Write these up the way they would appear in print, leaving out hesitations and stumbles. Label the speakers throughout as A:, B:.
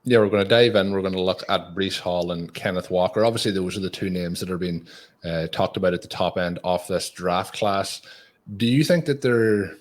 A: Yeah, we're going to dive in. We're going to look at Breece Hall and Kenneth Walker. Obviously, those are the two names that are being talked about at the top end of this draft class. Do you think that there,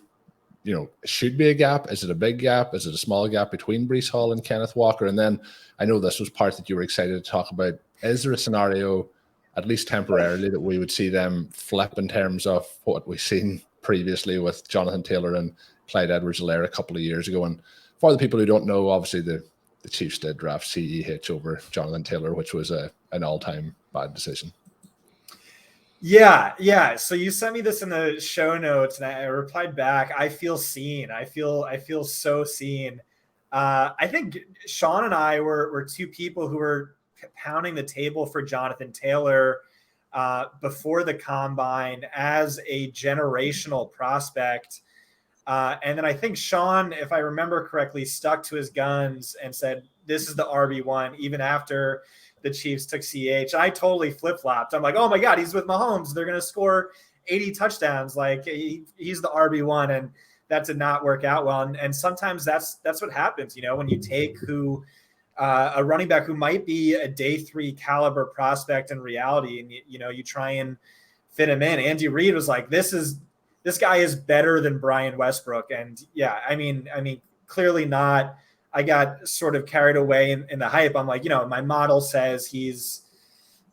A: should be a gap? Is it a big gap? Is it a small gap between Breece Hall and Kenneth Walker? And then I know this was part that you were excited to talk about. Is there a scenario, at least temporarily, that we would see them flip in terms of what we've seen previously with Jonathan Taylor and Clyde Edwards-Helaire a couple of years ago? And for the people who don't know, obviously the Chiefs did draft CEH over Jonathan Taylor, which was an all-time bad decision.
B: Yeah. So you sent me this in the show notes, and I replied back. I feel seen. I feel so seen. I think Shawn and I were two people who were pounding the table for Jonathan Taylor before the combine as a generational prospect. And then I think Shawn, if I remember correctly, stuck to his guns and said, this is the RB1, even after the Chiefs took CH. I totally flip-flopped. I'm like, oh my God, he's with Mahomes. They're going to score 80 touchdowns. Like he's the RB1. And that did not work out well. And sometimes that's what happens, when you take a running back who might be a day 3 caliber prospect in reality, and you try and fit him in. Andy Reid was like, this guy is better than Brian Westbrook. And yeah, I mean, clearly not. I got sort of carried away in the hype. I'm like, my model says he's,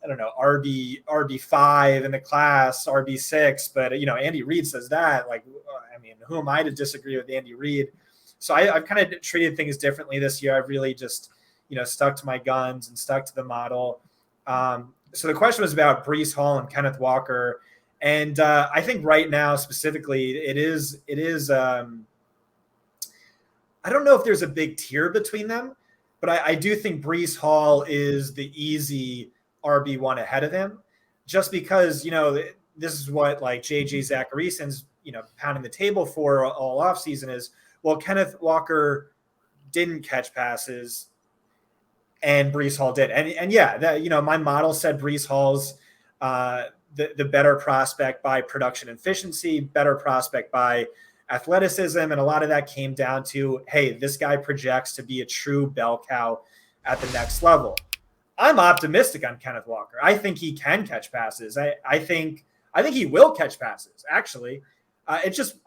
B: I don't know, RB5 in the class, RB6, but Andy Reid says that. Like, who am I to disagree with Andy Reid? So I've kind of treated things differently this year. I've really just, stuck to my guns and stuck to the model. So the question was about Breece Hall and Kenneth Walker. And I think right now specifically, it is. I don't know if there's a big tier between them, but I do think Breece Hall is the easy RB1 ahead of him, just because this is what like JJ Zacharyason's pounding the table for all offseason is, well, Kenneth Walker didn't catch passes and Breece Hall did, and yeah, that my model said Breece Hall's the better prospect by production efficiency, better prospect by athleticism. And a lot of that came down to, hey, this guy projects to be a true bell cow at the next level. I'm optimistic on Kenneth Walker. I think he can catch passes. I think he will catch passes, actually. It's just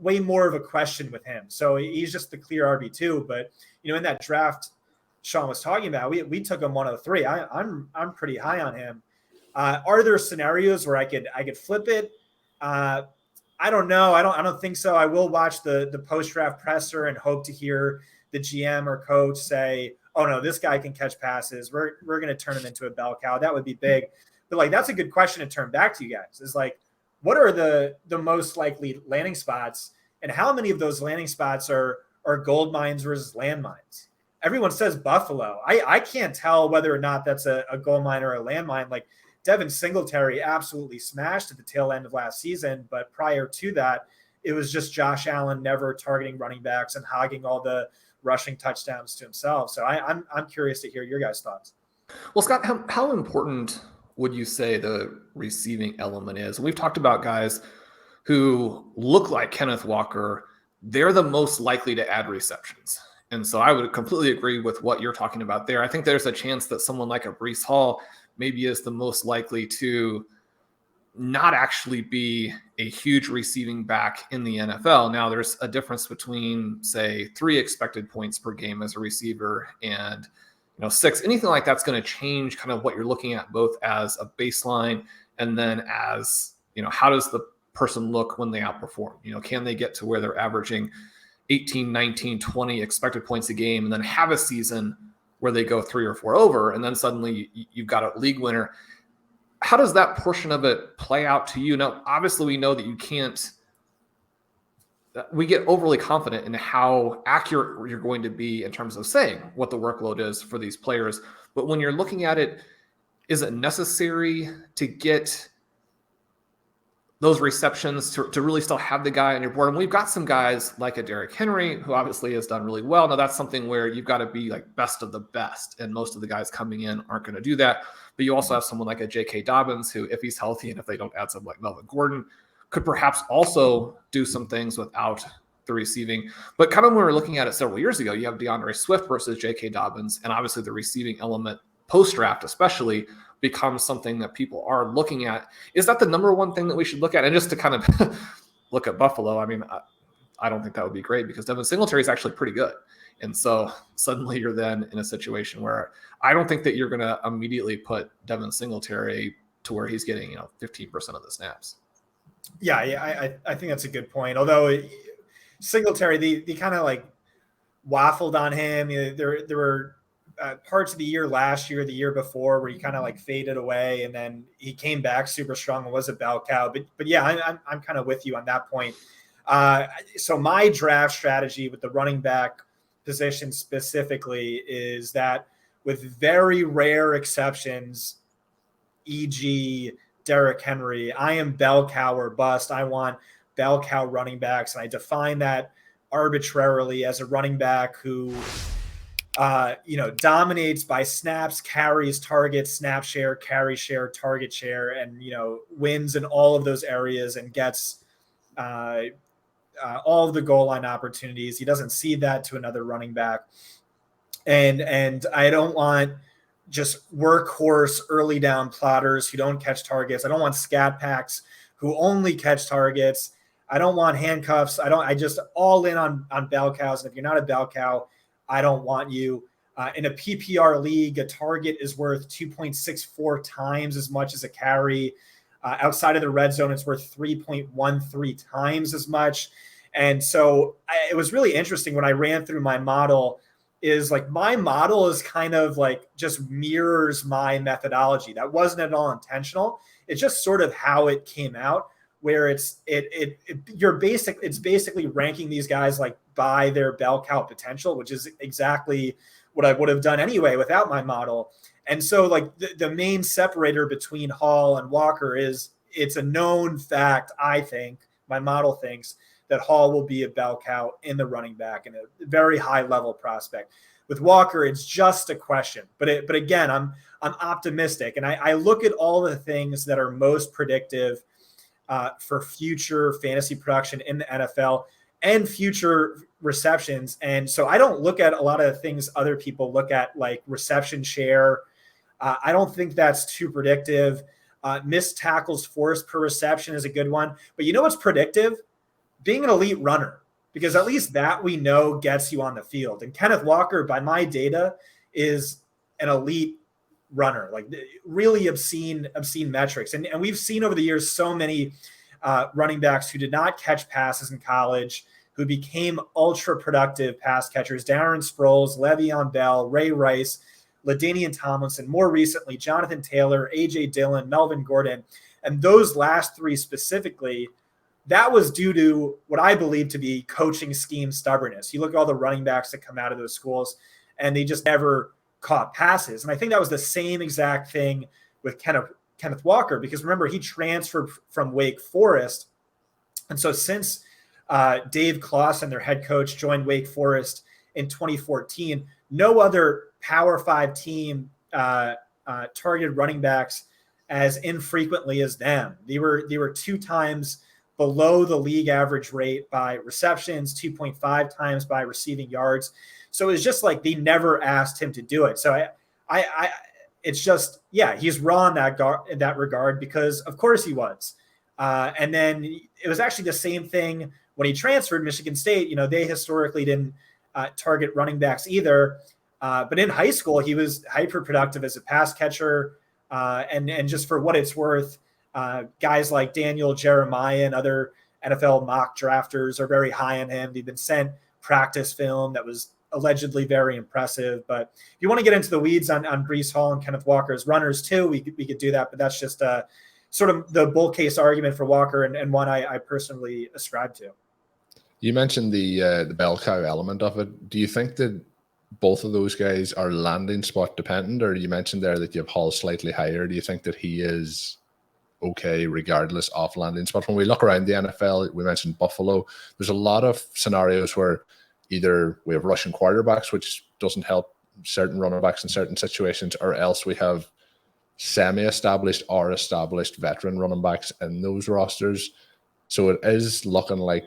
B: way more of a question with him. So he's just the clear RB2. But, in that draft Shawn was talking about, we took him 103. I'm pretty high on him. Are there scenarios where I could flip it? I don't know. I don't think so. I will watch the post-draft presser and hope to hear the GM or coach say, oh no, this guy can catch passes. We're going to turn him into a bell cow. That would be big. But like, that's a good question to turn back to you guys, is like, what are the most likely landing spots, and how many of those landing spots are gold mines versus landmines? Everyone says Buffalo. I can't tell whether or not that's a gold mine or a landmine. Like, Devin Singletary absolutely smashed at the tail end of last season, but prior to that, it was just Josh Allen never targeting running backs and hogging all the rushing touchdowns to himself. So I'm curious to hear your guys' thoughts.
C: Well, Scott, how important would you say the receiving element is? We've talked about guys who look like Kenneth Walker. They're the most likely to add receptions. And so I would completely agree with what you're talking about there. I think there's a chance that someone like a Breece Hall maybe is the most likely to not actually be a huge receiving back in the NFL. Now, there's a difference between, say, 3 expected points per game as a receiver and 6. Anything like that's going to change kind of what you're looking at, both as a baseline and then as, how does the person look when they outperform? Can they get to where they're averaging 18, 19, 20 expected points a game and then have a season where they go 3 or 4 over, and then suddenly you've got a league winner? How does that portion of it play out to you? Now, obviously, we know that you can't – we get overly confident in how accurate you're going to be in terms of saying what the workload is for these players. But when you're looking at it, is it necessary to get those receptions to really still have the guy on your board? And we've got some guys like a Derrick Henry, who obviously has done really well. Now, that's something where you've got to be like best of the best, and most of the guys coming in aren't going to do that. But you also have someone like a J.K. Dobbins, who, if he's healthy and if they don't add someone like Melvin Gordon, could perhaps also do some things without the receiving. But kind of when we were looking at it several years ago, you have DeAndre Swift versus J.K. Dobbins, and obviously the receiving element post-draft especially becomes something that people are looking at. Is that the number one thing that we should look at? And just to kind of look at Buffalo, I mean, I don't think that would be great because Devin Singletary is actually pretty good. And so suddenly you're then in a situation where I don't think that you're going to immediately put Devin Singletary to where he's getting, 15% of the snaps.
B: Yeah, I think that's a good point. Although Singletary, they kind of like waffled on him. There were parts of the year last year, the year before, where he kind of like faded away, and then he came back super strong and was a bell cow. But yeah, I'm kind of with you on that point. So my draft strategy with the running back position specifically is that, with very rare exceptions, e.g. Derrick Henry, I am bell cow or bust. I want bell cow running backs, and I define that arbitrarily as a running back who dominates by snaps, carries, targets, snap share, carry share, target share, and wins in all of those areas and gets all of the goal line opportunities. He doesn't cede that to another running back, and I don't want just workhorse early down plotters who don't catch targets. I don't want scat packs who only catch targets. I don't want handcuffs. I just all in on bell cows. And if you're not a bell cow, I don't want you. In a PPR league, a target is worth 2.64 times as much as a carry. Outside of the red zone, it's worth 3.13 times as much. And so it was really interesting when I ran through my model. Is like my model is kind of like just mirrors my methodology. That wasn't at all intentional. It's just sort of how it came out, where it's basically ranking these guys like by their bell cow potential, which is exactly what I would have done anyway without my model. And so like the main separator between Hall and Walker is it's a known fact. I think my model thinks that Hall will be a bell cow in the running back and a very high level prospect. With Walker, it's just a question. But again, I'm optimistic, and I look at all the things that are most predictive for future fantasy production in the NFL and future receptions. And so I don't look at a lot of the things other people look at, like reception share. I don't think that's too predictive. Missed tackles forced per reception is a good one. But you know what's predictive? Being an elite runner, because at least that we know gets you on the field. And Kenneth Walker, by my data, is an elite runner, like really obscene metrics. And we've seen over the years so many running backs who did not catch passes in college, who became ultra productive pass catchers. Darren Sproles, Le'Veon Bell, Ray Rice, LaDainian Tomlinson, more recently, Jonathan Taylor, A.J. Dillon, Melvin Gordon. And those last three specifically, that was due to what I believe to be coaching scheme stubbornness. You look at all the running backs that come out of those schools, and they just never caught passes. And I think that was the same exact thing with Kenneth Walker, because remember, he transferred from Wake Forest. And so since Dave Clawson, their head coach, joined Wake Forest in 2014, no other Power 5 team targeted running backs as infrequently as them. They were 2 times below the league average rate by receptions, 2.5 times by receiving yards. So it's just like they never asked him to do it. So it's just, yeah, he's raw in that regard, because of course he was. And then it was actually the same thing when he transferred Michigan State. They historically didn't target running backs either. But in high school, he was hyper productive as a pass catcher. And just for what it's worth, guys like Daniel Jeremiah and other NFL mock drafters are very high on him. They've been sent practice film that was allegedly very impressive. But if you want to get into the weeds on Breece Hall and Kenneth Walker as runners too, we could do that. But that's just sort of the bull case argument for Walker, and one I personally ascribe to.
A: You mentioned the bell cow element of it. Do you think that both of those guys are landing spot dependent, or you mentioned there that you have Hall slightly higher? Do you think that he is okay regardless of landing spot? When we look around the NFL, we mentioned Buffalo. There's a lot of scenarios where either we have rushing quarterbacks, which doesn't help certain running backs in certain situations, or else we have semi-established or established veteran running backs in those rosters. So it is looking like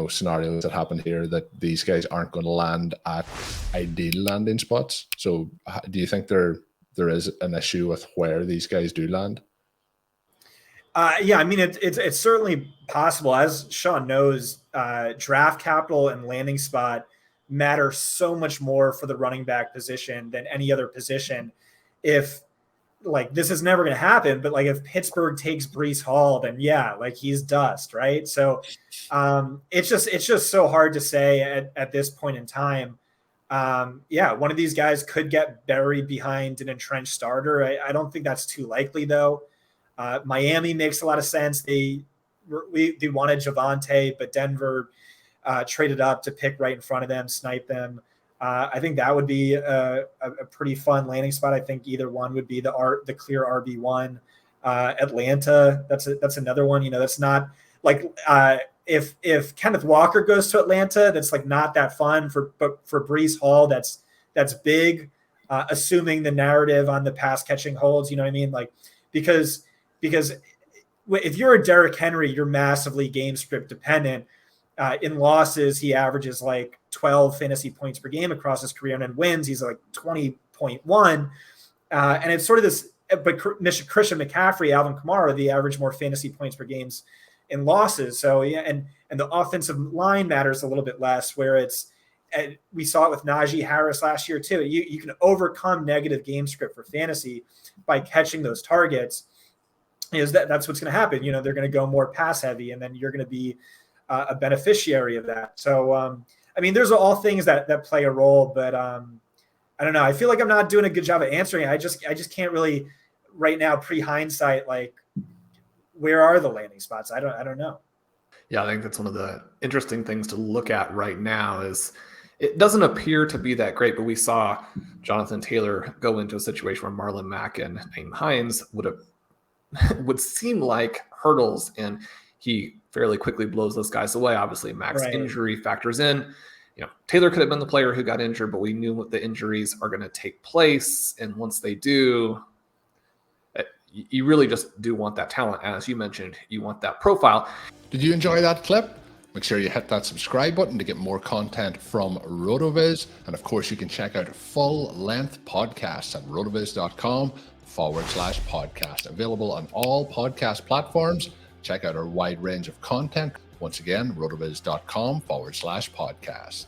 A: scenarios that happen here that these guys aren't going to land at ideal landing spots. So do you think there is an issue with where these guys do land?
B: Yeah, I mean, it's certainly possible. As Shawn knows, draft capital and landing spot matter so much more for the running back position than any other position. If like this is never going to happen, but like if Pittsburgh takes Breece Hall, then yeah, like he's dust, right? So it's just so hard to say at this point in time. Yeah, one of these guys could get buried behind an entrenched starter. I don't think that's too likely though. Miami makes a lot of sense. They wanted Javonte, but Denver traded up to pick right in front of them, snipe them. I think that would be a pretty fun landing spot. I think either one would be the clear RB1. Atlanta, that's another one. That's not like if Kenneth Walker goes to Atlanta, that's like not that fun. But for Breece Hall, that's big. Assuming the narrative on the pass catching holds, you know what I mean? Like because if you're a Derrick Henry, you're massively game script dependent. In losses, he averages like 12 fantasy points per game across his career, and in wins, he's like 20.1. And it's sort of this, but Christian McCaffrey, Alvin Kamara, they average more fantasy points per games in losses. So yeah, and the offensive line matters a little bit less, where it's, we saw it with Najee Harris last year too. You can overcome negative game script for fantasy by catching those targets. That's what's going to happen. They're going to go more pass heavy, and then you're going to be a beneficiary of that. So, I mean, there's all things that play a role, but I don't know. I feel like I'm not doing a good job of answering it. I just can't really right now, pre-hindsight, like where are the landing spots? I don't know.
C: Yeah, I think that's one of the interesting things to look at right now is it doesn't appear to be that great, but we saw Jonathan Taylor go into a situation where Marlon Mack and Naeem Hines would seem like hurdles, and he fairly quickly blows those guys away. Obviously, Mack's injury factors in. Taylor could have been the player who got injured, but we knew what the injuries are going to take place. And once they do, you really just do want that talent. As you mentioned, you want that profile.
A: Did you enjoy that clip? Make sure you hit that subscribe button to get more content from RotoViz. And of course, you can check out full-length podcasts at rotoviz.com/podcast. Available on all podcast platforms. Check out our wide range of content. Once again, rotoviz.com/podcast.